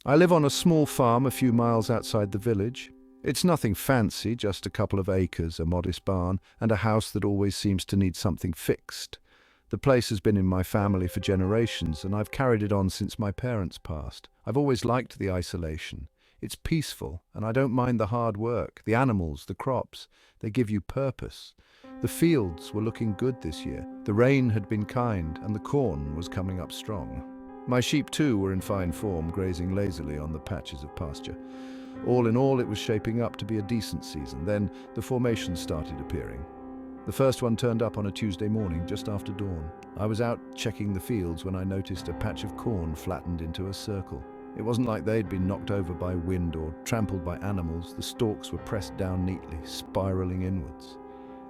I live on a small farm a few miles outside the village. It's nothing fancy, just a couple of acres, a modest barn, and a house that always seems to need something fixed. The place has been in my family for generations, and I've carried it on since my parents passed. I've always liked the isolation. It's peaceful, and I don't mind the hard work, the animals, the crops. They give you purpose. The fields were looking good this year. The rain had been kind, and the corn was coming up strong. My sheep too were in fine form, grazing lazily on the patches of pasture. All in all, it was shaping up to be a decent season. Then the formations started appearing. The first one turned up on a Tuesday morning just after dawn. I was out checking the fields when I noticed a patch of corn flattened into a circle. It wasn't like they'd been knocked over by wind or trampled by animals. The stalks were pressed down neatly, spiraling inwards.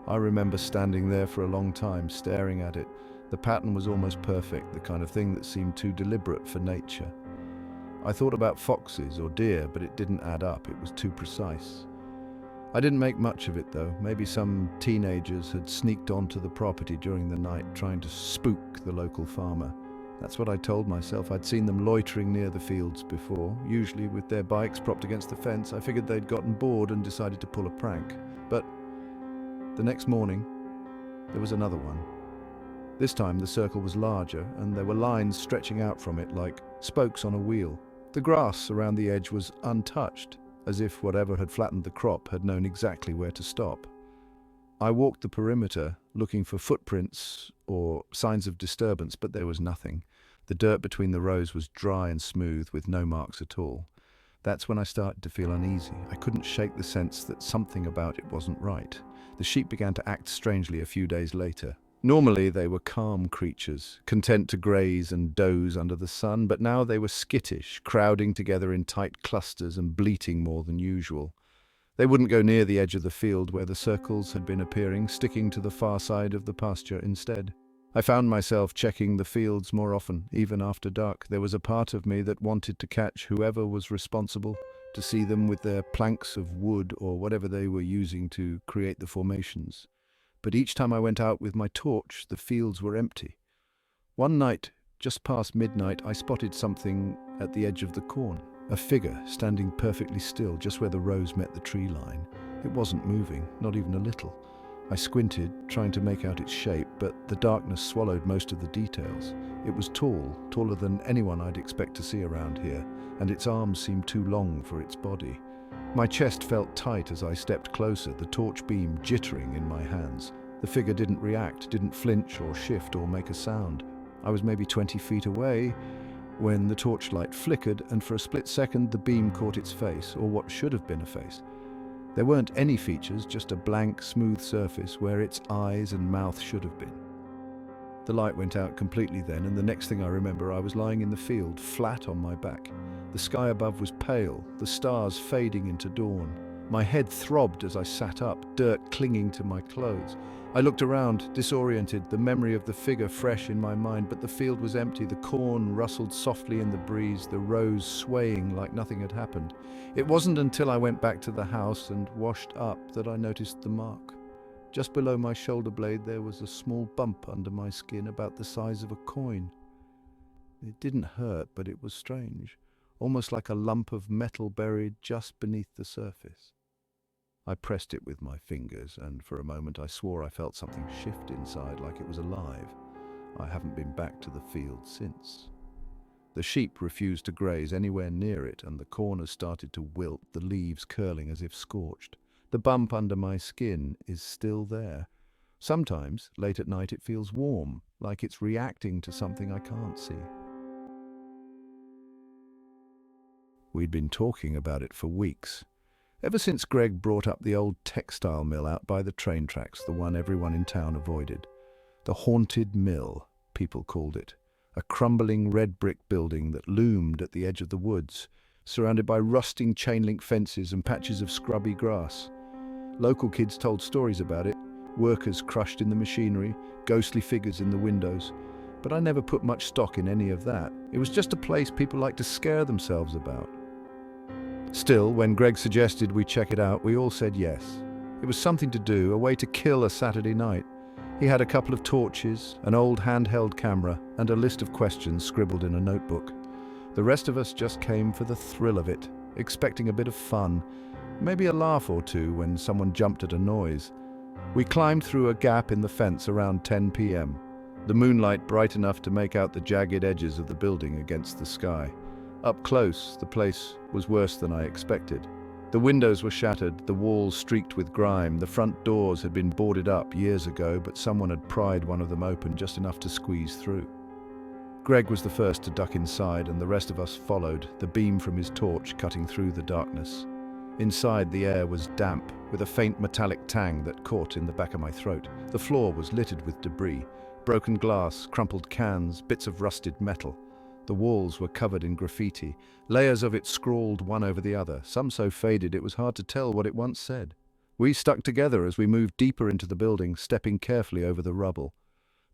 I remember standing there for a long time, staring at it. The pattern was almost perfect, the kind of thing that seemed too deliberate for nature. I thought about foxes or deer, but it didn't add up. It was too precise. I didn't make much of it, though. Maybe some teenagers had sneaked onto the property during the night, trying to spook the local farmer. That's what I told myself. I'd seen them loitering near the fields before, usually with their bikes propped against the fence. I figured they'd gotten bored and decided to pull a prank. But the next morning, there was another one. This time the circle was larger, and there were lines stretching out from it like spokes on a wheel. The grass around the edge was untouched, as if whatever had flattened the crop had known exactly where to stop. I walked the perimeter, looking for footprints or signs of disturbance, but there was nothing. The dirt between the rows was dry and smooth, with no marks at all. That's when I started to feel uneasy. I couldn't shake the sense that something about it wasn't right. The sheep began to act strangely a few days later. Normally they were calm creatures, content to graze and doze under the sun, but now they were skittish, crowding together in tight clusters and bleating more than usual. They wouldn't go near the edge of the field where the circles had been appearing, sticking to the far side of the pasture instead. I found myself checking the fields more often, even after dark. There was a part of me that wanted to catch whoever was responsible, to see them with their planks of wood or whatever they were using to create the formations. But each time I went out with my torch, the fields were empty. One night, just past midnight, I spotted something at the edge of the corn. A figure standing perfectly still, just where the rows met the tree line. It wasn't moving, not even a little. I squinted, trying to make out its shape, but the darkness swallowed most of the details. It was tall, taller than anyone I'd expect to see around here, and its arms seemed too long for its body. My chest felt tight as I stepped closer, the torch beam jittering in my hands. The figure didn't react, didn't flinch or shift or make a sound. I was maybe 20 feet away when the torchlight flickered, and for a split second the beam caught its face, or what should have been a face. There weren't any features, just a blank, smooth surface where its eyes and mouth should have been. The light went out completely then, and the next thing I remember, I was lying in the field, flat on my back. The sky above was pale, the stars fading into dawn. My head throbbed as I sat up, dirt clinging to my clothes. I looked around, disoriented, the memory of the figure fresh in my mind, but the field was empty. The corn rustled softly in the breeze, the rows swaying like nothing had happened. It wasn't until I went back to the house and washed up that I noticed the mark. Just below my shoulder blade there was a small bump under my skin about the size of a coin. It didn't hurt, but it was strange, almost like a lump of metal buried just beneath the surface. I pressed it with my fingers, and for a moment I swore I felt something shift inside, like it was alive. I haven't been back to the field since. The sheep refused to graze anywhere near it, and the corn has started to wilt, the leaves curling as if scorched. The bump under my skin is still there. Sometimes, late at night, it feels warm, like it's reacting to something I can't see. We'd been talking about it for weeks. Ever since Greg brought up the old textile mill out by the train tracks, the one everyone in town avoided. The haunted mill, people called it. A crumbling red brick building that loomed at the edge of the woods, surrounded by rusting chain-link fences and patches of scrubby grass. Local kids told stories about it, workers crushed in the machinery, ghostly figures in the windows. But I never put much stock in any of that. It was just a place people like to scare themselves about. Still, when Greg suggested we check it out, we all said yes. It was something to do, a way to kill a Saturday night. He had a couple of torches, an old handheld camera, and a list of questions scribbled in a notebook. The rest of us just came for the thrill of it, expecting a bit of fun, maybe a laugh or two when someone jumped at a noise. We climbed through a gap in the fence around 10 p.m., the moonlight bright enough to make out the jagged edges of the building against the sky. Up close, the place was worse than I expected. The windows were shattered, the walls streaked with grime, the front doors had been boarded up years ago, but someone had pried one of them open just enough to squeeze through. Greg was the first to duck inside, and the rest of us followed, the beam from his torch cutting through the darkness. Inside, the air was damp, with a faint metallic tang that caught in the back of my throat. The floor was littered with debris, broken glass, crumpled cans, bits of rusted metal. The walls were covered in graffiti, layers of it scrawled one over the other, some so faded it was hard to tell what it once said. We stuck together as we moved deeper into the building, stepping carefully over the rubble.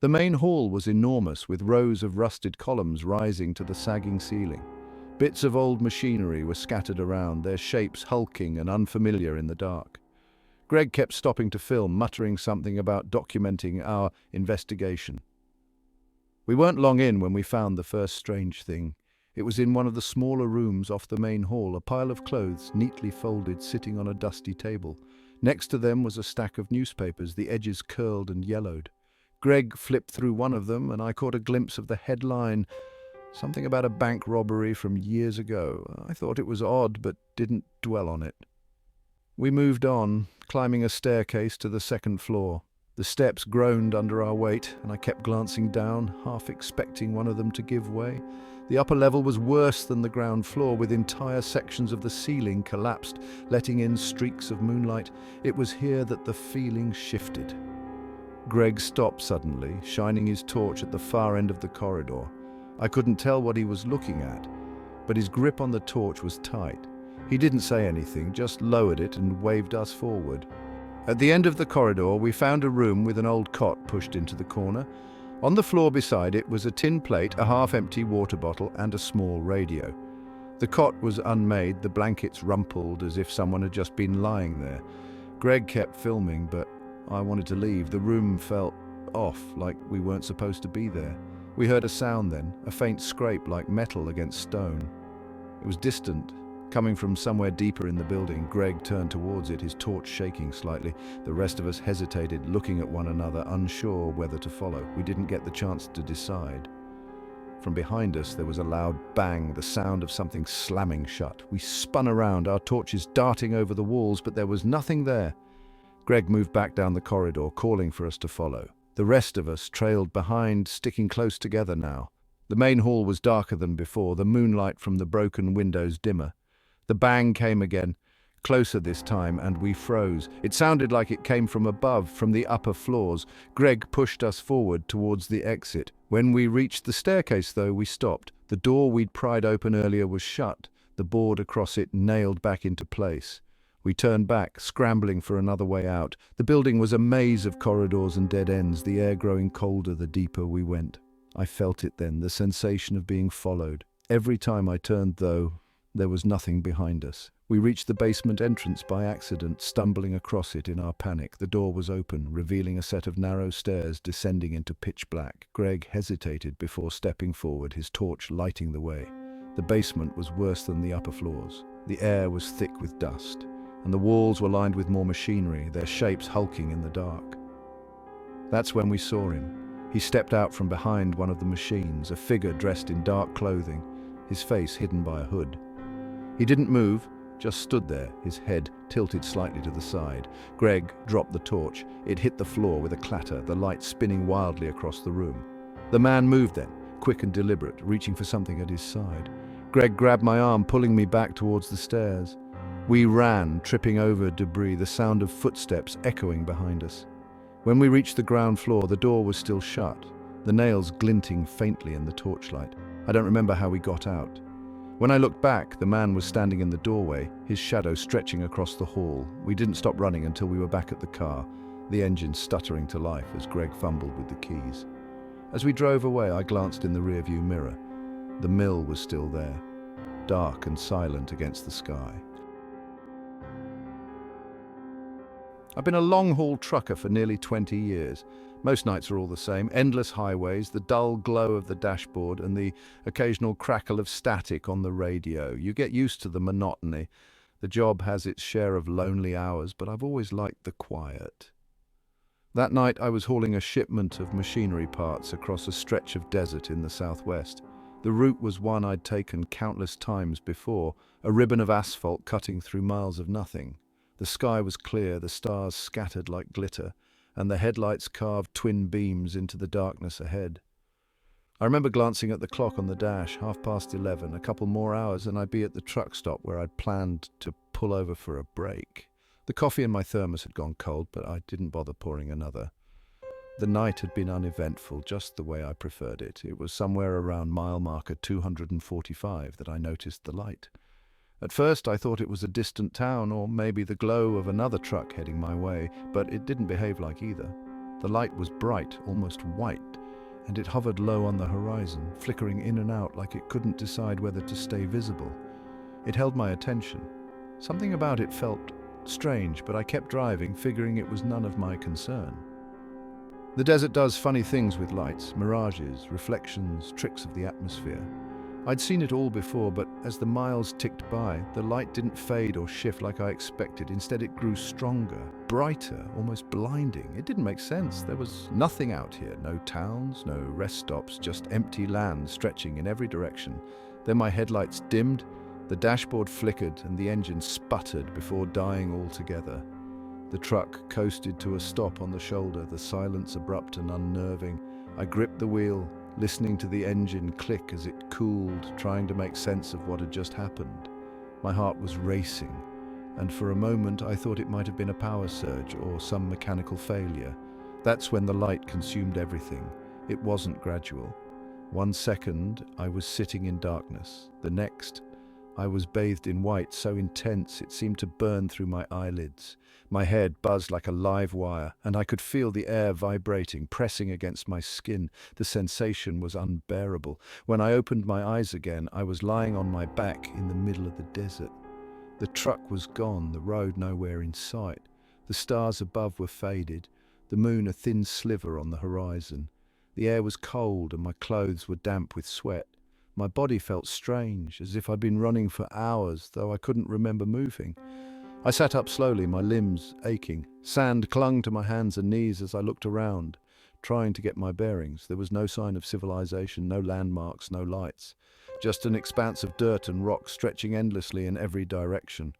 The main hall was enormous, with rows of rusted columns rising to the sagging ceiling. Bits of old machinery were scattered around, their shapes hulking and unfamiliar in the dark. Greg kept stopping to film, muttering something about documenting our investigation. We weren't long in when we found the first strange thing. It was in one of the smaller rooms off the main hall, a pile of clothes neatly folded sitting on a dusty table. Next to them was a stack of newspapers, the edges curled and yellowed. Greg flipped through one of them, and I caught a glimpse of the headline, something about a bank robbery from years ago. I thought it was odd, but didn't dwell on it. We moved on, climbing a staircase to the second floor. The steps groaned under our weight, and I kept glancing down, half expecting one of them to give way. The upper level was worse than the ground floor, with entire sections of the ceiling collapsed, letting in streaks of moonlight. It was here that the feeling shifted. Greg stopped suddenly, shining his torch at the far end of the corridor. I couldn't tell what he was looking at, but his grip on the torch was tight. He didn't say anything, just lowered it and waved us forward. At the end of the corridor, we found a room with an old cot pushed into the corner. On the floor beside it was a tin plate, a half-empty water bottle, and a small radio. The cot was unmade, the blankets rumpled as if someone had just been lying there. Greg kept filming, but I wanted to leave. The room felt off, like we weren't supposed to be there. We heard a sound then, a faint scrape like metal against stone. It was distant, coming from somewhere deeper in the building. Greg turned towards it, his torch shaking slightly. The rest of us hesitated, looking at one another, unsure whether to follow. We didn't get the chance to decide. From behind us there was a loud bang, the sound of something slamming shut. We spun around, our torches darting over the walls, but there was nothing there. Greg moved back down the corridor, calling for us to follow. The rest of us trailed behind, sticking close together now. The main hall was darker than before, the moonlight from the broken windows dimmer. The bang came again, closer this time, and we froze. It sounded like it came from above, from the upper floors. Greg pushed us forward towards the exit. When we reached the staircase, though, we stopped. The door we'd pried open earlier was shut, the board across it nailed back into place. We turned back, scrambling for another way out. The building was a maze of corridors and dead ends, the air growing colder the deeper we went. I felt it then, the sensation of being followed. Every time I turned, though, there was nothing behind us. We reached the basement entrance by accident, stumbling across it in our panic. The door was open, revealing a set of narrow stairs descending into pitch black. Greg hesitated before stepping forward, his torch lighting the way. The basement was worse than the upper floors. The air was thick with dust, and the walls were lined with more machinery, their shapes hulking in the dark. That's when we saw him. He stepped out from behind one of the machines, a figure dressed in dark clothing, his face hidden by a hood. He didn't move, just stood there, his head tilted slightly to the side. Greg dropped the torch. It hit the floor with a clatter, the light spinning wildly across the room. The man moved then, quick and deliberate, reaching for something at his side. Greg grabbed my arm, pulling me back towards the stairs. We ran, tripping over debris, the sound of footsteps echoing behind us. When we reached the ground floor, the door was still shut, the nails glinting faintly in the torchlight. I don't remember how we got out. When I looked back, the man was standing in the doorway, his shadow stretching across the hall. We didn't stop running until we were back at the car, the engine stuttering to life as Greg fumbled with the keys. As we drove away, I glanced in the rearview mirror. The mill was still there, dark and silent against the sky. I've been a long-haul trucker for nearly 20 years. Most nights are all the same, endless highways, the dull glow of the dashboard, and the occasional crackle of static on the radio. You get used to the monotony. The job has its share of lonely hours, but I've always liked the quiet. That night I was hauling a shipment of machinery parts across a stretch of desert in the southwest. The route was one I'd taken countless times before, a ribbon of asphalt cutting through miles of nothing. The sky was clear, the stars scattered like glitter, and the headlights carved twin beams into the darkness ahead. I remember glancing at the clock on the dash, 11:30, a couple more hours and I'd be at the truck stop where I'd planned to pull over for a break. The coffee in my thermos had gone cold, but I didn't bother pouring another. The night had been uneventful, just the way I preferred it. It was somewhere around mile marker 245 that I noticed the light. At first I thought it was a distant town, or maybe the glow of another truck heading my way, but it didn't behave like either. The light was bright, almost white, and it hovered low on the horizon, flickering in and out like it couldn't decide whether to stay visible. It held my attention. Something about it felt strange, but I kept driving, figuring it was none of my concern. The desert does funny things with lights, mirages, reflections, tricks of the atmosphere. I'd seen it all before, but as the miles ticked by, the light didn't fade or shift like I expected. Instead, it grew stronger, brighter, almost blinding. It didn't make sense. There was nothing out here. No towns, no rest stops, just empty land stretching in every direction. Then my headlights dimmed, the dashboard flickered, and the engine sputtered before dying altogether. The truck coasted to a stop on the shoulder, the silence abrupt and unnerving. I gripped the wheel, listening to the engine click as it cooled, trying to make sense of what had just happened. My heart was racing, and for a moment I thought it might have been a power surge or some mechanical failure. That's when the light consumed everything. It wasn't gradual. 1 second, I was sitting in darkness. The next, I was bathed in white so intense it seemed to burn through my eyelids. My head buzzed like a live wire, and I could feel the air vibrating, pressing against my skin. The sensation was unbearable. When I opened my eyes again, I was lying on my back in the middle of the desert. The truck was gone, the road nowhere in sight. The stars above were faded, the moon a thin sliver on the horizon. The air was cold and my clothes were damp with sweat. My body felt strange, as if I'd been running for hours, though I couldn't remember moving. I sat up slowly, my limbs aching. Sand clung to my hands and knees as I looked around, trying to get my bearings. There was no sign of civilization, no landmarks, no lights. Just an expanse of dirt and rock stretching endlessly in every direction.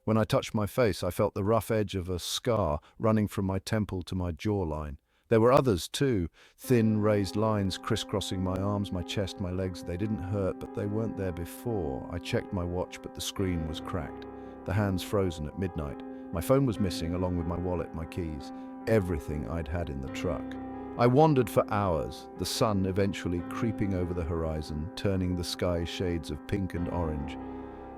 When I touched my face, I felt the rough edge of a scar running from my temple to my jawline. There were others too, thin raised lines crisscrossing my arms, my chest, my legs. They didn't hurt, but they weren't there before. I checked my watch, but the screen was cracked. The hands frozen at midnight. My phone was missing, along with my wallet, my keys, everything I'd had in the truck. I wandered for hours, the sun eventually creeping over the horizon, turning the sky shades of pink and orange.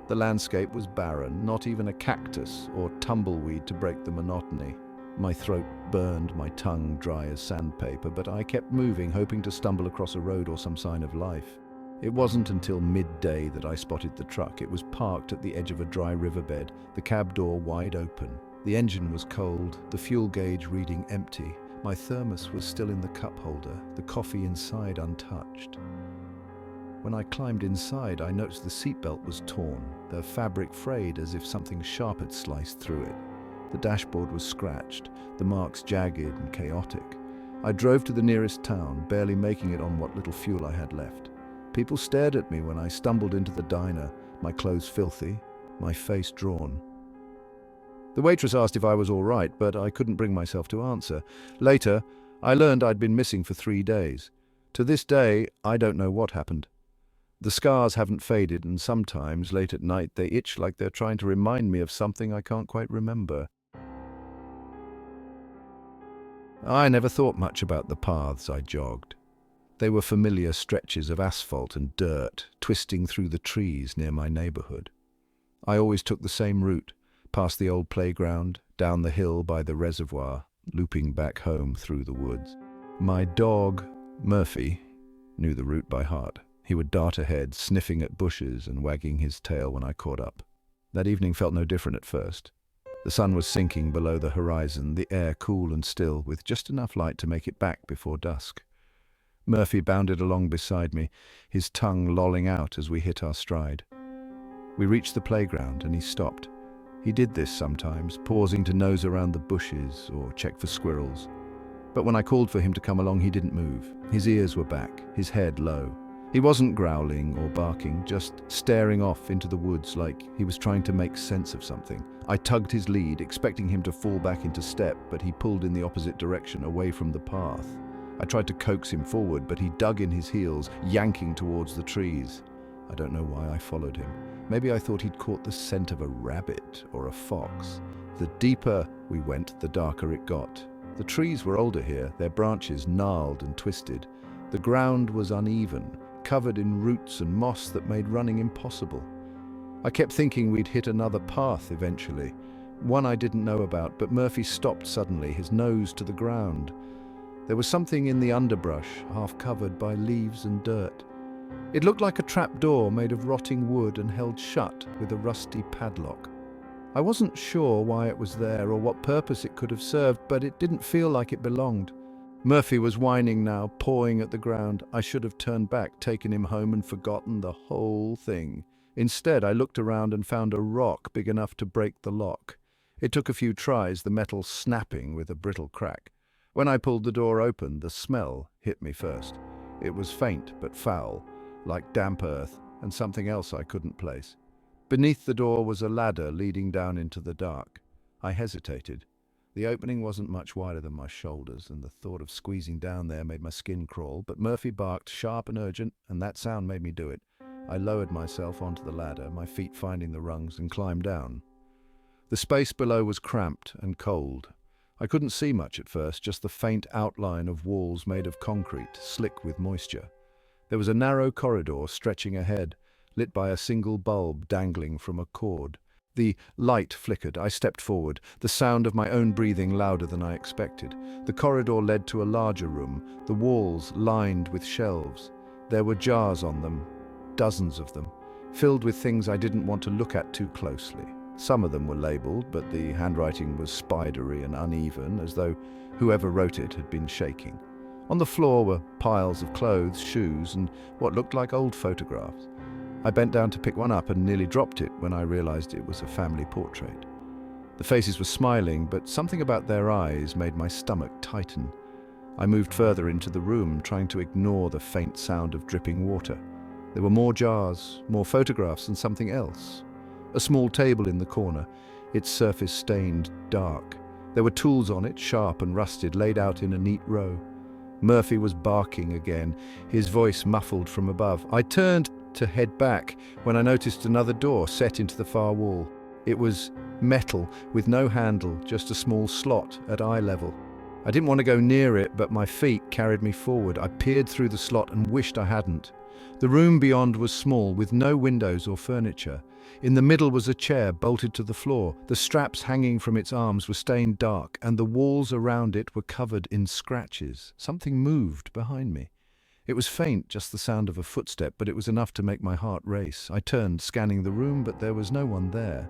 The landscape was barren, not even a cactus or tumbleweed to break the monotony. My throat burned, my tongue dry as sandpaper, but I kept moving, hoping to stumble across a road or some sign of life. It wasn't until midday that I spotted the truck. It was parked at the edge of a dry riverbed, the cab door wide open. The engine was cold, the fuel gauge reading empty. My thermos was still in the cup holder, the coffee inside untouched. When I climbed inside, I noticed the seatbelt was torn, the fabric frayed as if something sharp had sliced through it. The dashboard was scratched, the marks jagged and chaotic. I drove to the nearest town, barely making it on what little fuel I had left. People stared at me when I stumbled into the diner, my clothes filthy, my face drawn. The waitress asked if I was all right, but I couldn't bring myself to answer. Later, I learned I'd been missing for 3 days. To this day, I don't know what happened. The scars haven't faded, and sometimes, late at night, they itch like they're trying to remind me of something I can't quite remember. I never thought much about the paths I jogged. They were familiar stretches of asphalt and dirt, twisting through the trees near my neighborhood. I always took the same route, past the old playground, down the hill by the reservoir, looping back home through the woods. My dog, Murphy, knew the route by heart. He would dart ahead, sniffing at bushes and wagging his tail when I caught up. That evening felt no different at first. The sun was sinking below the horizon, the air cool and still, with just enough light to make it back before dusk. Murphy bounded along beside me, his tongue lolling out as we hit our stride. We reached the playground and he stopped. He did this sometimes, pausing to nose around the bushes or check for squirrels. But when I called for him to come along, he didn't move. His ears were back, his head low. He wasn't growling or barking, just staring off into the woods like he was trying to make sense of something. I tugged his lead, expecting him to fall back into step, but he pulled in the opposite direction, away from the path. I tried to coax him forward, but he dug in his heels, yanking towards the trees. I don't know why I followed him. Maybe I thought he'd caught the scent of a rabbit or a fox. The deeper we went, the darker it got. The trees were older here, their branches gnarled and twisted. The ground was uneven, covered in roots and moss that made running impossible. I kept thinking we'd hit another path eventually, one I didn't know about, but Murphy stopped suddenly, his nose to the ground. There was something in the underbrush, half covered by leaves and dirt. It looked like a trapdoor made of rotting wood and held shut with a rusty padlock. I wasn't sure why it was there or what purpose it could have served, but it didn't feel like it belonged. Murphy was whining now, pawing at the ground. I should have turned back, taken him home and forgotten the whole thing. Instead, I looked around and found a rock big enough to break the lock. It took a few tries, the metal snapping with a brittle crack. When I pulled the door open, the smell hit me first. It was faint but foul, like damp earth and something else I couldn't place. Beneath the door was a ladder leading down into the dark. I hesitated. The opening wasn't much wider than my shoulders, and the thought of squeezing down there made my skin crawl, but Murphy barked, sharp and urgent, and that sound made me do it. I lowered myself onto the ladder, my feet finding the rungs, and climbed down. The space below was cramped and cold. I couldn't see much at first, just the faint outline of walls made of concrete, slick with moisture. There was a narrow corridor stretching ahead, lit by a single bulb dangling from a cord. The light flickered. I stepped forward, the sound of my own breathing louder than I expected. The corridor led to a larger room, the walls lined with shelves. There were jars on them, dozens of them, filled with things I didn't want to look at too closely. Some of them were labeled, but the handwriting was spidery and uneven, as though whoever wrote it had been shaking. On the floor were piles of clothes, shoes, and what looked like old photographs. I bent down to pick one up and nearly dropped it when I realized it was a family portrait. The faces were smiling, but something about their eyes made my stomach tighten. I moved further into the room, trying to ignore the faint sound of dripping water. There were more jars, more photographs, and something else. A small table in the corner, its surface stained dark. There were tools on it, sharp and rusted, laid out in a neat row. Murphy was barking again, his voice muffled from above. I turned to head back when I noticed another door set into the far wall. It was metal with no handle, just a small slot at eye level. I didn't want to go near it, but my feet carried me forward. I peered through the slot and wished I hadn't. The room beyond was small, with no windows or furniture. In the middle was a chair bolted to the floor. The straps hanging from its arms were stained dark, and the walls around it were covered in scratches. Something moved behind me. It was faint, just the sound of a footstep, but it was enough to make my heart race. I turned, scanning the room, but there was no one there.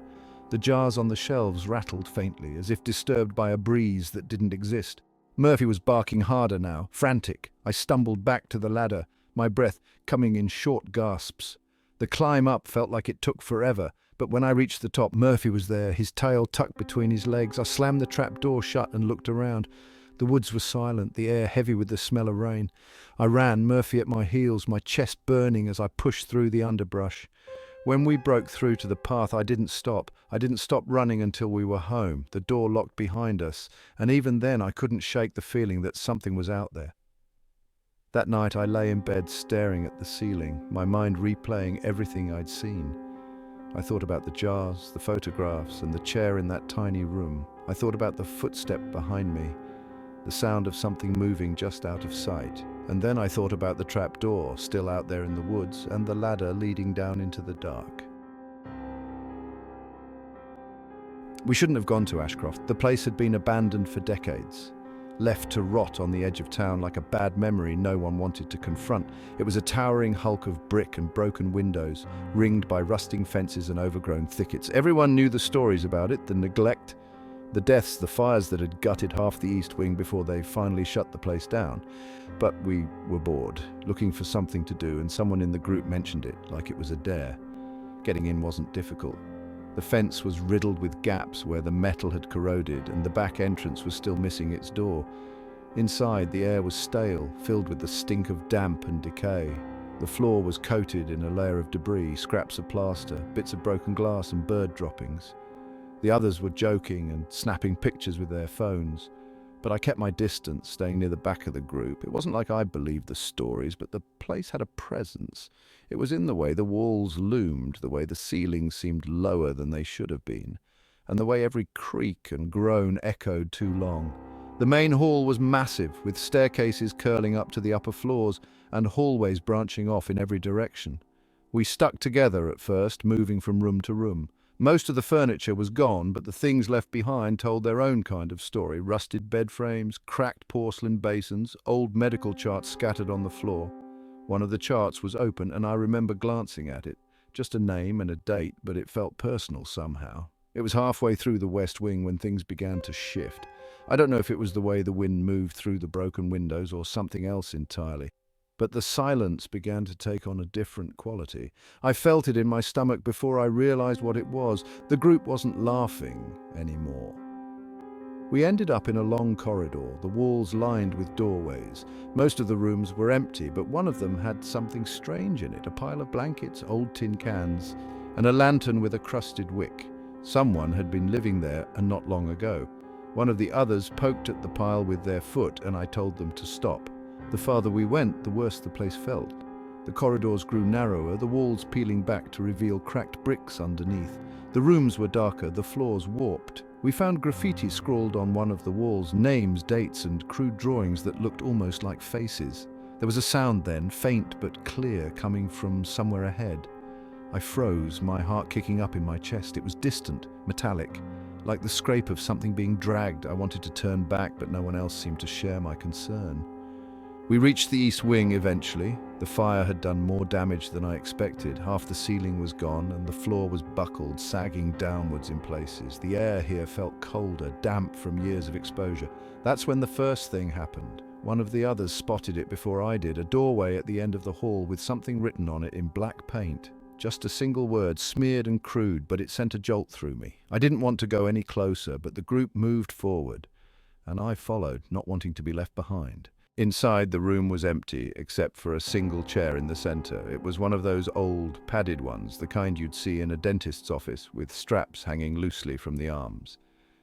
The jars on the shelves rattled faintly, as if disturbed by a breeze that didn't exist. Murphy was barking harder now, frantic. I stumbled back to the ladder, my breath coming in short gasps. The climb up felt like it took forever, but when I reached the top, Murphy was there, his tail tucked between his legs. I slammed the trap door shut and looked around. The woods were silent, the air heavy with the smell of rain. I ran, Murphy at my heels, my chest burning as I pushed through the underbrush. When we broke through to the path, I didn't stop. I didn't stop running until we were home. The door locked behind us, and even then I couldn't shake the feeling that something was out there. That night I lay in bed staring at the ceiling, my mind replaying everything I'd seen. I thought about the jars, the photographs, and the chair in that tiny room. I thought about the footstep behind me, the sound of something moving just out of sight. And then I thought about the trap door, still out there in the woods, and the ladder leading down into the dark. We shouldn't have gone to Ashcroft. The place had been abandoned for decades, left to rot on the edge of town like a bad memory no one wanted to confront. It was a towering hulk of brick and broken windows, ringed by rusting fences and overgrown thickets. Everyone knew the stories about it, the neglect, The deaths, the fires that had gutted half the East Wing before they finally shut the place down. But we were bored, looking for something to do, and someone in the group mentioned it, like it was a dare. Getting in wasn't difficult. The fence was riddled with gaps where the metal had corroded, and the back entrance was still missing its door. Inside, the air was stale, filled with the stink of damp and decay. The floor was coated in a layer of debris, scraps of plaster, bits of broken glass and bird droppings. The others were joking and snapping pictures with their phones. But I kept my distance, staying near the back of the group. It wasn't like I believed the stories, but the place had a presence. It was in the way the walls loomed, the way the ceilings seemed lower than they should have been, and the way every creak and groan echoed too long. The main hall was massive, with staircases curling up to the upper floors and hallways branching off in every direction. We stuck together at first, moving from room to room. Most of the furniture was gone, but the things left behind told their own kind of story. Rusted bed frames, cracked porcelain basins, old medical charts scattered on the floor. One of the charts was open, and I remember glancing at it. Just a name and a date, but it felt personal somehow. It was halfway through the West Wing when things began to shift. I don't know if it was the way the wind moved through the broken windows or something else entirely. But the silence began to take on a different quality. I felt it in my stomach before I realized what it was. The group wasn't laughing anymore. We ended up in a long corridor, the walls lined with doorways. Most of the rooms were empty, but one of them had something strange in it, a pile of blankets, old tin cans, and a lantern with a crusted wick. Someone had been living there, and not long ago. One of the others poked at the pile with their foot, and I told them to stop. The farther we went, the worse the place felt. The corridors grew narrower, the walls peeling back to reveal cracked bricks underneath. The rooms were darker, the floors warped. We found graffiti scrawled on one of the walls, names, dates, and crude drawings that looked almost like faces. There was a sound then, faint but clear, coming from somewhere ahead. I froze, my heart kicking up in my chest. It was distant, metallic, like the scrape of something being dragged. I wanted to turn back, but no one else seemed to share my concern. We reached the East Wing eventually. The fire had done more damage than I expected. Half the ceiling was gone, and the floor was buckled, sagging downwards in places. The air here felt colder, damp from years of exposure. That's when the first thing happened. One of the others spotted it before I did, a doorway at the end of the hall with something written on it in black paint. Just a single word, smeared and crude, but it sent a jolt through me. I didn't want to go any closer, but the group moved forward, and I followed, not wanting to be left behind. Inside, the room was empty, except for a single chair in the center. It was one of those old, padded ones, the kind you'd see in a dentist's office, with straps hanging loosely from the arms.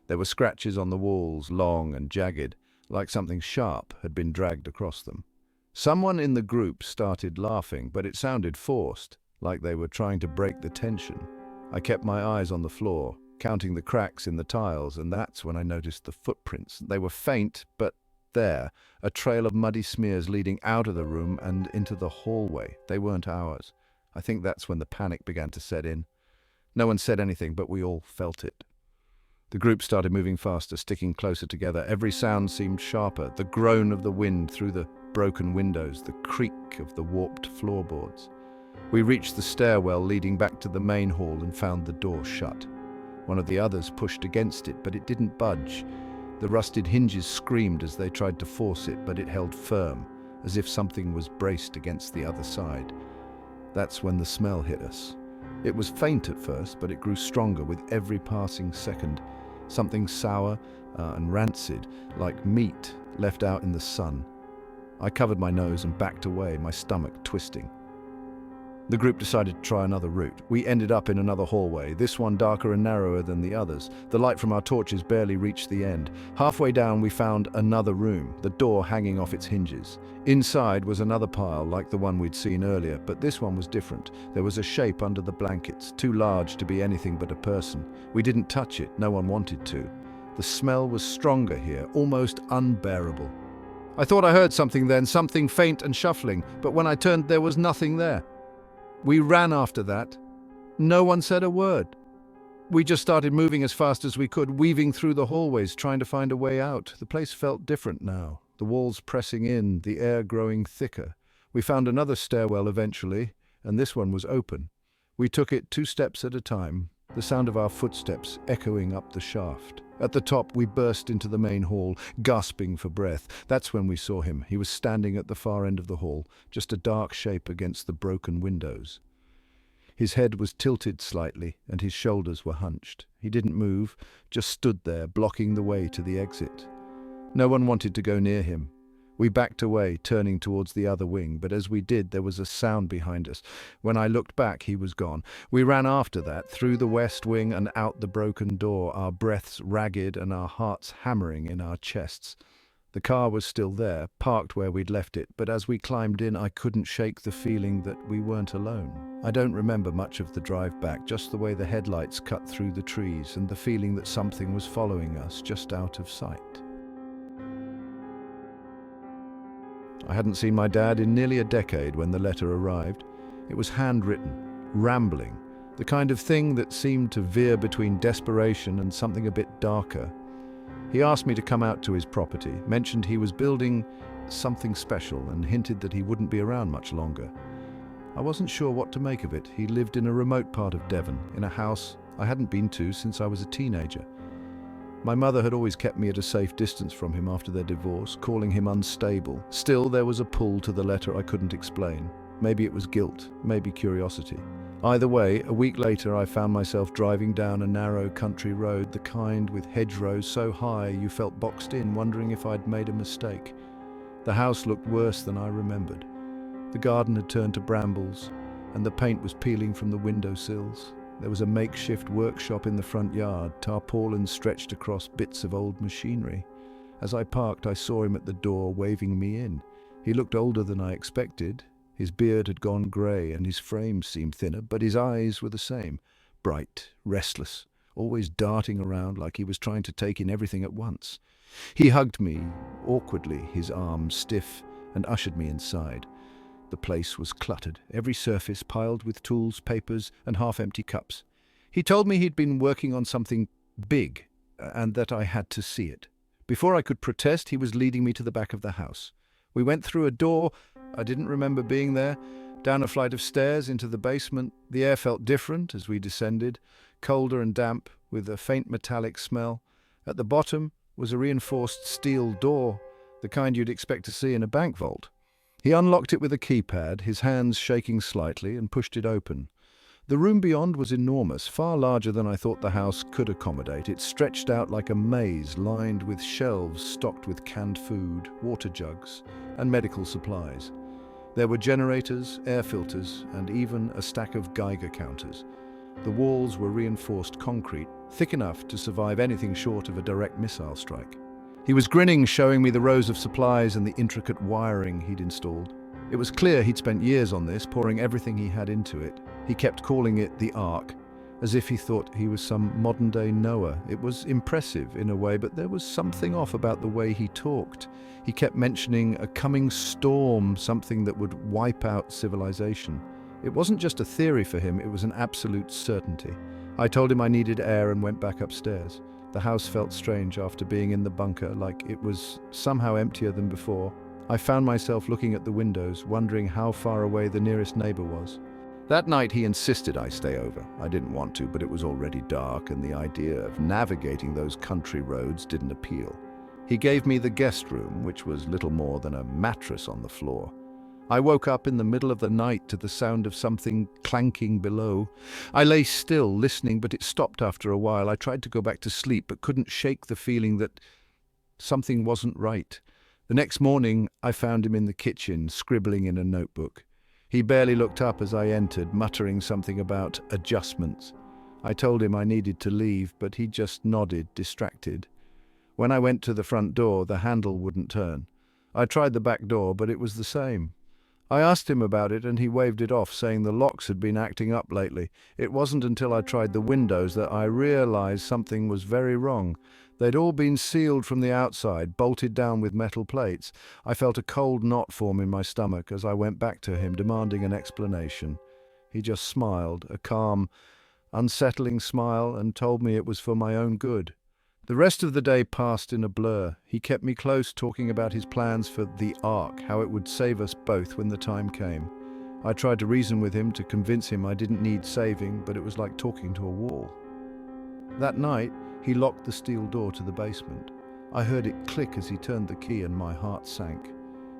There were scratches on the walls, long and jagged, like something sharp had been dragged across them. Someone in the group started laughing, but it sounded forced, like they were trying to break the tension. I kept my eyes on the floor, counting the cracks in the tiles, and that's when I noticed the footprints. They were faint, but there, a trail of muddy smears leading out of the room and into the hallway. They weren't ours. I think that's when the panic began to set in. No one said anything, but we all felt it. The group started moving faster, sticking closer together. Every sound seemed sharper, the groan of the wind through the broken windows, the creak of the warped floorboards. We reached the stairwell leading back to the main hall and found the door shut. One of the others pushed against it, but it didn't budge. The rusted hinges screamed as they tried to force it, but it held firm, as if something was braced against the other side. That's when the smell hit us. It was faint at first, but it grew stronger with every passing second. Something sour and rancid, like meat left out in the sun. I covered my nose and backed away, my stomach twisting. The group decided to try another route. We ended up in another hallway, this one darker and narrower than the others. The light from our torches barely reached the end. Halfway down, we found another room, the door hanging off its hinges. Inside was another pile, like the one we'd seen earlier, but this one was different. There was a shape under the blankets, too large to be anything but a person. We didn't touch it, no one wanted to. The smell was stronger here, almost unbearable. I thought I heard something then, something faint and shuffling, but when I turned, there was nothing there. We ran after that. No one said a word. We just started moving as fast as we could, weaving through the hallways, trying to find a way out. The place felt different now, the walls pressing in, the air growing thicker. We found another stairwell eventually, and this one was open. We took it 2 steps at a time, the sound of our footsteps echoing up the shaft. At the top, we burst into the main hall, gasping for breath. That's when we saw him. He was standing at the far end of the hall, just a dark shape against the broken windows. His head was tilted slightly, and his shoulders were hunched. He didn't move, just stood there, blocking the way to the exit. No one wanted to go near him. We backed away, turning towards the other wing, but as we did, there was a sound behind us. When I looked back, he was gone. We ran after that, through the west wing and out the broken door, our breaths ragged and our hearts hammering in our chests. The car was still there, parked where we'd left it, but as we climbed in, I couldn't shake the feeling that we weren't alone. I don't remember much of the drive back, just the way the headlights cut through the trees and the feeling that something was following us just out of sight. I hadn't seen my dad in nearly a decade when the letter arrived. It was handwritten, rambling, the kind of thing that seemed to veer between desperation and something a bit darker. He asked me to come out to his property, mentioned he was building something special, and hinted that he wouldn't be around much longer. I wasn't sure what to make of it. He lived in a remote part of Devon, in a house I hadn't been to since I was a teenager. My mother had always kept me at a safe distance from him after their divorce, calling him unstable. Still, there was a pull to the letter I couldn't explain. Maybe it was guilt, maybe curiosity. Either way, a week later I found myself driving down a narrow country road, the kind with hedgerows so high you felt boxed in, wondering if I'd made a mistake. The house looked worse than I remembered. The garden had turned to brambles, and the paint was peeling from the windowsills. There was a makeshift workshop in the front yard, tarpaulins stretched across bits of old machinery. As I parked, I saw him at the door, waving me in. He looked older than I expected. His beard had gone grey and his frame seemed thinner, but his eyes were the same, bright, restless, always darting around like he was trying to take in everything at once. He hugged me, awkwardly, his arms stiff, and ushered me inside. The place was cluttered, every surface piled with tools, papers, and half-empty cups. He told me he'd been working on something big, and that I had to see it. Before I could protest, he was leading me to the back of the house. We went through a door I didn't remember being there, down a flight of stairs into the basement. The air felt different as we descended, colder and damp, with a faint metallic smell. At the bottom was a reinforced steel door, the kind you'd expect to see in a bank vault. He unlocked it with a keypad, his hands shaking slightly, and pushed it open. The room beyond was enormous, far larger than I thought the house could accommodate. It stretched out like a maze, lined with shelves stocked with canned food, water jugs, and medical supplies. There were generators, air filters, and even a stack of Geiger counters. The walls were reinforced concrete, thick enough to survive anything short of a direct missile strike. He was grinning, showing me the rows of supplies and the intricate wiring he'd installed. It was clear he'd spent years on this, pouring everything he had into it. He kept calling it the Ark, as if he thought he was some modern-day Noah. It was impressive in a way, but there was something off about the way he talked. He kept mentioning a coming storm, something that would wipe out civilization. It wasn't just a theory for him, it was an absolute certainty. I told him I needed air and went back upstairs. The house felt strange after being in the bunker, like it was somehow emptier than before. I found myself looking at the windows, wondering how far away the nearest neighbor was. That night he insisted I stay over. I didn't want to, but it was already dark, and the idea of navigating those country roads didn't appeal. He gave me the guest room, which was little more than a mattress on the floor. I woke up in the middle of the night to the sound of something clanking below. I lay still, listening, but it stopped after a while. I tried to go back to sleep, but couldn't shake the feeling that something wasn't right. The next morning, I found him in the kitchen, scribbling in a notebook. He barely looked up as I entered, muttering something about adjustments. I told him I needed to leave, but he just nodded, distracted. When I went to the front door, the handle wouldn't turn. I tried the back door, but it was the same. I asked him about it, and he waved it off, saying the locks had been acting up lately. It wasn't until I tried the windows that I realized something was very wrong. They'd all been sealed from the outside, bolted down with metal plates. I felt a cold knot form in my stomach as I went back to him, demanding an explanation. He just smiled, a calm, unsettling smile, and told me it was for my own good. The rest of the day passed in a blur. He kept me close, talking about his plans for the Ark, how it would save us both when the time came. I tried to reason with him to convince him I didn't need saving, but it was like talking to a wall. That night, he locked the steel door to the basement. I heard it click as he turned the key and my heart sank.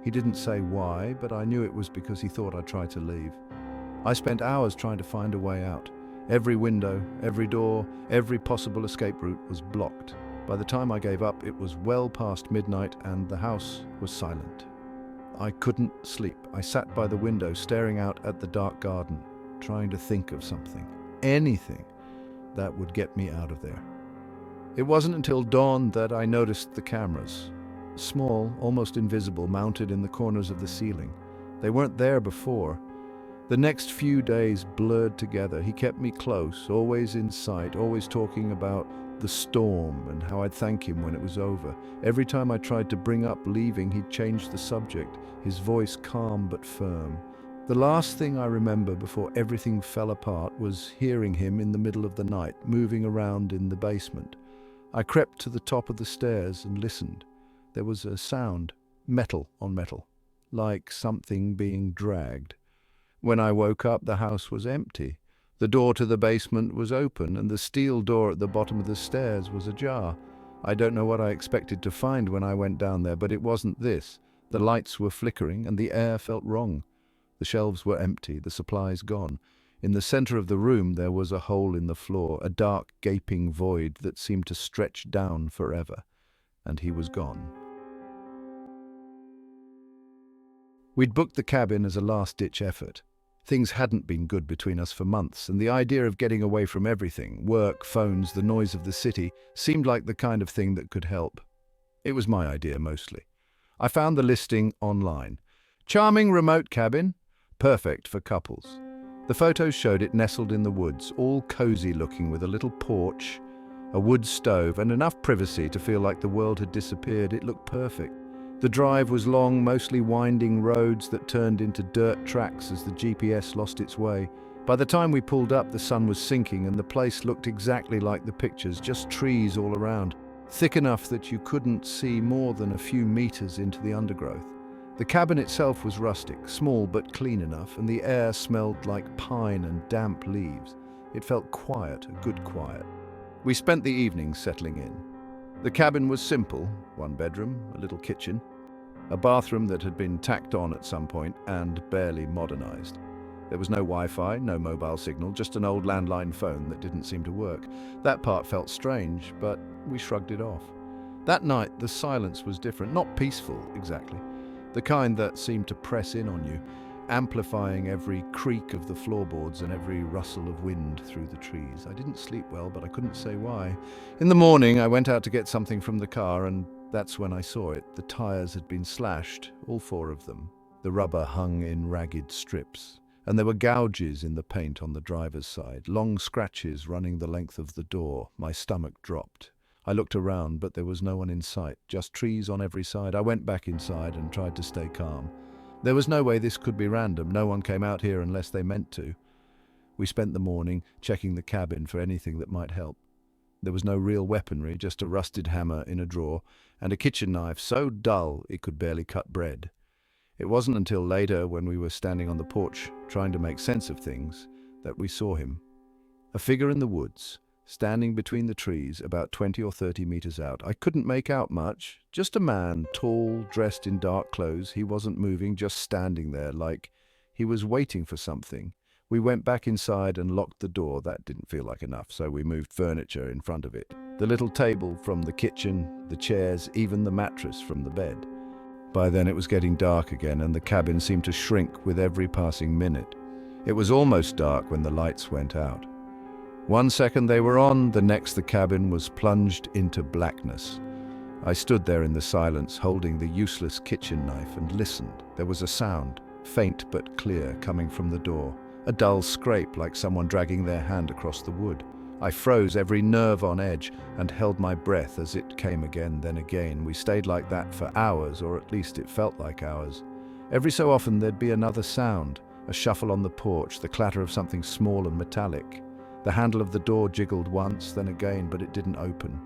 He didn't say why, but I knew it was because he thought I'd try to leave. I spent hours trying to find a way out. Every window, every door, every possible escape route was blocked. By the time I gave up, it was well past midnight and the house was silent. I couldn't sleep. I sat by the window, staring out at the dark garden, trying to think of something, anything, that would get me out of there. It wasn't until dawn that I noticed the cameras. Small, almost invisible, mounted in the corners of the ceiling. They weren't there before. The next few days blurred together. He kept me close, always in sight, always talking about the storm and how I'd thank him when it was over. Every time I tried to bring up leaving, he'd change the subject, his voice calm but firm. The last thing I remember before everything fell apart was hearing him in the middle of the night, moving around in the basement. I crept to the top of the stairs and listened. There was a sound, metal on metal, like something being dragged. When I woke up, the house was empty. The door to the basement was open, and the steel door at the bottom of the stairs was ajar. I don't know what I expected to find when I went down there, but it wasn't this. The lights were flickering, and the air felt wrong. The shelves were empty, the supplies gone. In the center of the room there was a hole in the floor, a dark, gaping void that seemed to stretch down forever. And he was gone. We'd booked the cabin as a last-ditch effort. Things hadn't been good between us for months, and the idea of getting away from everything, work, phones, the noise of the city, seemed like the kind of thing that could help. It was my idea, mostly. I found the listing online. Charming remote cabin, perfect for couples. The photos showed it nestled in the woods, all cozy looking with a little porch, a wood stove, and enough privacy to feel like the world had disappeared. It looked perfect. The drive was long, mostly winding roads that turned into dirt tracks as the GPS lost its way. By the time we pulled up, the sun was sinking and the place looked exactly like the pictures, just trees all around, thick enough that you couldn't see more than a few meters into the undergrowth. The cabin itself was rustic, small but clean enough, and the air smelled like pine and damp leaves. It felt quiet, a good quiet. We spent the evening settling in. The cabin was simple, one bedroom, a little kitchen, a bathroom that had been tacked on at some point and barely modernized. There was no Wi-Fi, no mobile signal, just an old landline phone that didn't seem to work. That part felt strange, but we shrugged it off. That night, the silence was different, not peaceful exactly, the kind that seemed to press in on you, amplifying every creak of the floorboards and every rustle of wind through the trees. I didn't sleep well, but I couldn't say why. In the morning, I went out to get something from the car, and that's when I saw it. The tires had been slashed, all four of them. The rubber hung in ragged strips, and there were gouges in the paint on the driver's side, long scratches running the length of the door. My stomach dropped. I looked around, but there was no one in sight, just trees on every side. I went back inside and tried to stay calm. There was no way this could be random. No one came out here unless they meant to. We spent the morning checking the cabin for anything that might help. There was no real weaponry, just a rusted hammer in a drawer and a kitchen knife so dull it could barely cut bread. It wasn't until later, when we were standing on the porch trying to make sense of things, that we saw him. A figure in the woods, standing between the trees about 20 or 30 meters out. I couldn't make out much. Just a man, tall, dressed in dark clothes. He wasn't moving, just standing there, like he was waiting for something. We went back inside and locked the door. That didn't feel like enough, so we moved furniture in front of it. The little table from the kitchen, the chairs, even the mattress from the bed. By then it was getting dark again, and the cabin seemed to shrink with every passing minute. It was almost dark when the lights went out. 1 second they were on, the next the cabin was plunged into blackness. I stood there in the silence, holding the useless kitchen knife, and listened. There was a sound, faint but clear, coming from the door. A dull scrape, like someone dragging their hand across the wood. I froze, every nerve on edge, and held my breath as it came again, then again. We stayed like that for hours, or at least it felt like hours. Every so often there'd be another sound, a shuffle on the porch, the clatter of something small and metallic. The handle of the door jiggled once, then again, but it didn't open.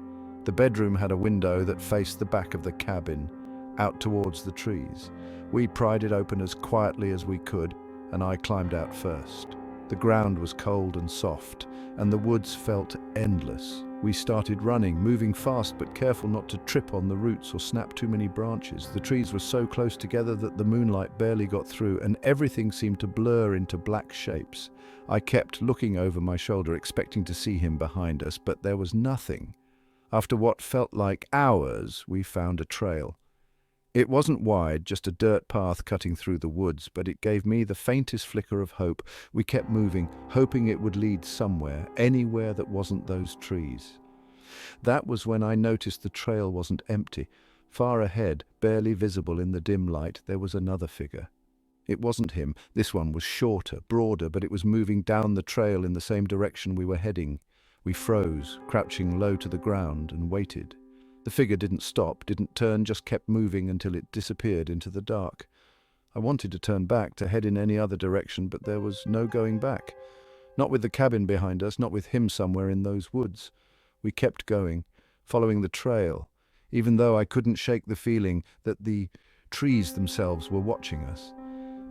The bedroom had a window that faced the back of the cabin, out towards the trees. We pried it open as quietly as we could, and I climbed out first. The ground was cold and soft, and the woods felt endless. We started running, moving fast but careful not to trip on the roots or snap too many branches. The trees were so close together that the moonlight barely got through, and everything seemed to blur into black shapes. I kept looking over my shoulder, expecting to see him behind us, but there was nothing. After what felt like hours, we found a trail. It wasn't wide, just a dirt path cutting through the woods, but it gave me the faintest flicker of hope. We kept moving, hoping it would lead somewhere, anywhere that wasn't those trees. That was when I noticed the trail wasn't empty. Far ahead, barely visible in the dim light, there was another figure. It wasn't him. This one was shorter, broader, but it was moving down the trail in the same direction we were heading. We froze, crouching low to the ground, and waited. The figure didn't stop, didn't turn, just kept moving until it disappeared into the dark. I wanted to turn back, to head in any other direction, but there was no going back. Not with the cabin behind us, not with him somewhere in those woods. We kept going, following the trail, even though I couldn't shake the feeling that the trees themselves were watching us.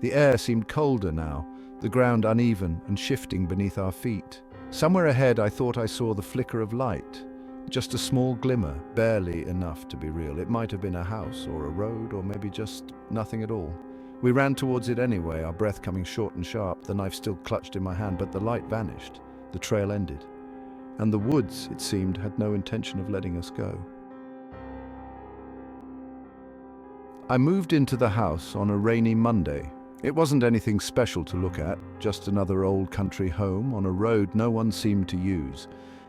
The air seemed colder now, the ground uneven and shifting beneath our feet. Somewhere ahead I thought I saw the flicker of light. Just a small glimmer, barely enough to be real. It might have been a house or a road or maybe just nothing at all. We ran towards it anyway, our breath coming short and sharp, the knife still clutched in my hand, but the light vanished. The trail ended. And the woods, it seemed, had no intention of letting us go. I moved into the house on a rainy Monday. It wasn't anything special to look at, just another old country home on a road no one seemed to use.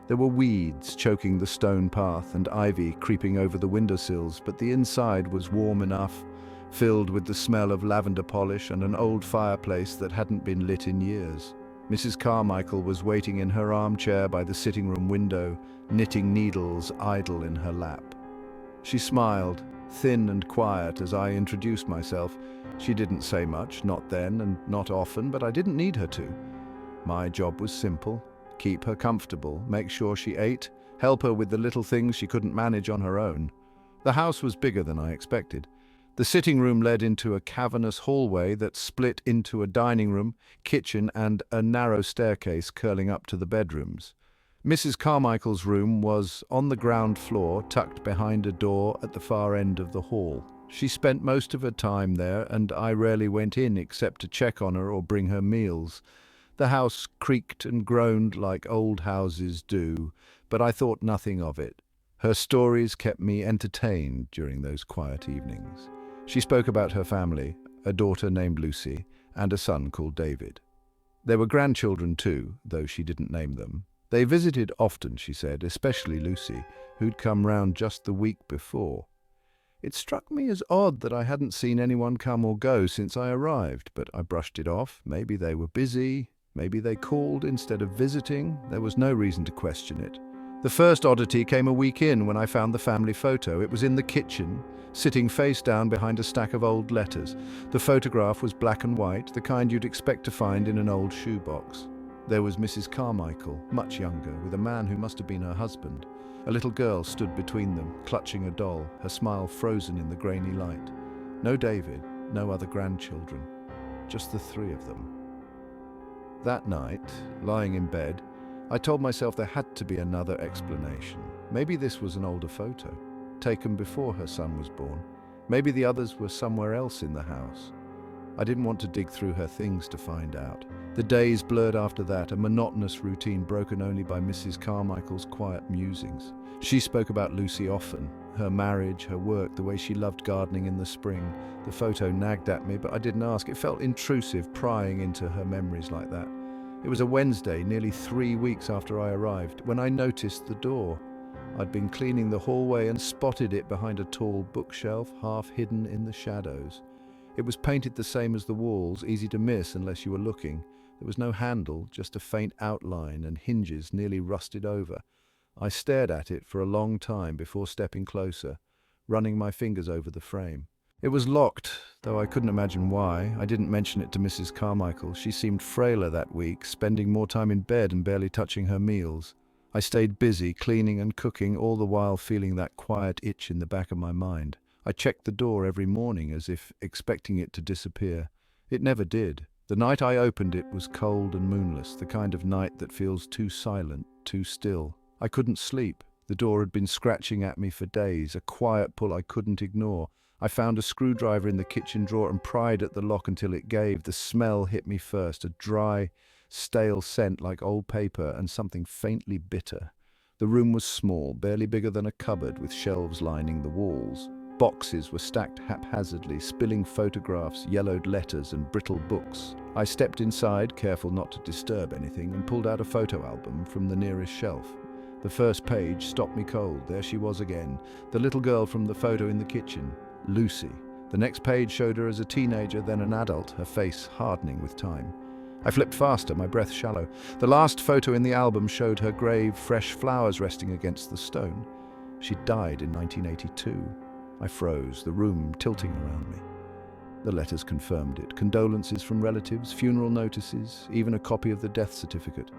There were weeds choking the stone path and ivy creeping over the windowsills, but the inside was warm enough, filled with the smell of lavender polish and an old fireplace that hadn't been lit in years. Mrs. Carmichael was waiting in her armchair by the sitting room window, knitting needles idle in her lap. She smiled, thin and quiet, as I introduced myself. She didn't say much, not then and not often, but I didn't need her to. My job was simple. Keep her comfortable, make sure she ate, help her with the little things she couldn't manage on her own. The house was bigger than I expected. The sitting room led into a cavernous hallway that split into a dining room, kitchen, and a narrow staircase curling up to the bedrooms. Mrs. Carmichael's room was on the ground floor, tucked behind a door at the far end of the hall. She spent most of her time there, and I rarely went in except to check on her or bring her meals. The house creaked and groaned like old houses do, but I thought nothing of it. Her stories kept me entertained during those quiet evenings. She spoke about her family, a daughter named Lucy, and a son called David. There were grandchildren too, though she didn't name them. They visited often, she said, especially Lucy, who'd come round just the week before. It struck me as odd that I hadn't seen anyone come or go since I arrived, but I brushed it off. Maybe they were busy. Maybe they called instead of visiting. There was no reason to question it. The first oddity came a week in when I found the family photo. It was in the kitchen, sitting face down behind a stack of old letters. The photograph was black and white, the kind you'd expect to find in an old shoebox. There was Mrs. Carmichael, much younger, with a man who must have been her husband. A little girl stood between them, clutching a doll, her smile frozen in the grainy light. No David, no other grandchildren, just the three of them. That night, lying in bed, I told myself there had to be another explanation. Maybe this was an older photo, taken before her son was born. Maybe the others were somewhere else in the house. I didn't want to dig through her things to find out. The days blurred after that, a monotonous routine broken only by Mrs. Carmichael's quiet musings. She spoke about Lucy often, her marriage, her work, the way she loved gardening in the spring. The photo nagged at me, but I didn't ask. It felt intrusive, prying into her memories like that. It was a Wednesday, nearly 3 weeks after I arrived, when I noticed the door. I'd been cleaning the hallway and spotted it behind a tall bookshelf, half hidden in the shadows. It was painted the same as the walls, easy to miss unless you were looking. There was no handle, just a faint outline and hinges nearly rusted over. I stared at it for a long time before stepping closer, running my fingers over the frame. It was locked, though I couldn't imagine why. I didn't mention it to Mrs. Carmichael. She seemed frailer that week, spending more time in bed and barely touching her meals. I stayed busy, cleaning and cooking, all the while feeling that quiet itch in the back of my mind. I checked the door every morning as if expecting it to disappear. It never did. The night I opened it was cold and moonless, the kind of night that feels too silent, too still. I couldn't sleep. The door had been scratching at me for days, a quiet pull I couldn't ignore. I found a screwdriver in the kitchen drawer and pried at the lock until it gave. The smell hit me first, a dry, stale scent like old paper and something faintly bitter. The room was small, barely bigger than a cupboard, with shelves lining the walls. Boxes were stacked haphazardly, spilling photographs, yellowed letters, and brittle books. I stepped inside, careful not to disturb anything, and pulled out a photo album from the nearest shelf. The first page stopped me cold. There she was again, the little girl from the photo in the kitchen, Lucy. The next page showed her as a teenager, then an adult, her face hardening with time. I flipped faster, my breath shallow. The last photo in the album showed her grave, fresh flowers resting against the stone. She died in 1982. I froze, the room tilting around me. The letters confirmed it. Condolences from relatives, funeral notices, even a copy of the death certificate.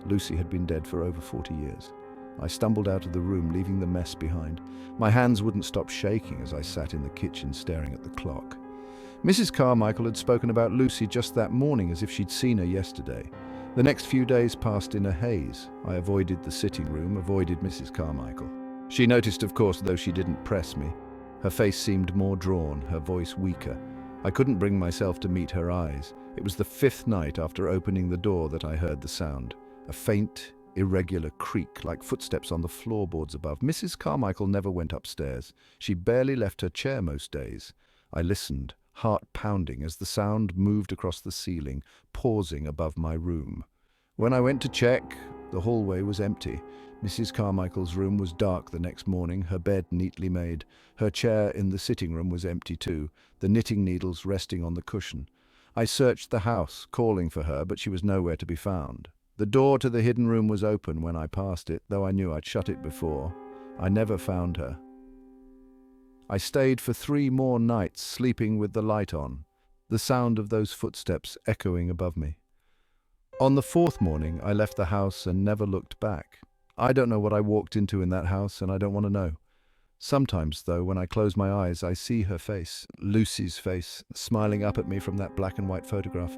Lucy had been dead for over 40 years. I stumbled out of the room, leaving the mess behind. My hands wouldn't stop shaking as I sat in the kitchen staring at the clock. Mrs. Carmichael had spoken about Lucy just that morning as if she'd seen her yesterday. The next few days passed in a haze. I avoided the sitting room, avoided Mrs. Carmichael. She noticed, of course, though she didn't press me. Her face seemed more drawn, her voice weaker. I couldn't bring myself to meet her eyes. It was the 5th night after opening the door that I heard the sound. A faint, irregular creak, like footsteps on the floorboards above. Mrs. Carmichael never went upstairs. She barely left her chair most days. I listened, heart pounding, as the sound moved across the ceiling, pausing above my room. When I went to check, the hallway was empty. Mrs. Carmichael's room was dark the next morning, her bed neatly made. Her chair in the sitting room was empty too, the knitting needles resting on the cushion. I searched the house, calling for her, but she was nowhere to be found. The door to the hidden room was open when I passed it, though I knew I'd shut it before. I never found her. I stayed for 3 more nights, sleeping with the light on, the sound of those footsteps echoing above me. On the 4th morning, I left the house and never looked back. I don't know what I walked into in that house, and I don't want to know. Sometimes, though, when I close my eyes, I see her face, Lucy's face, smiling up at me from that black and white photograph.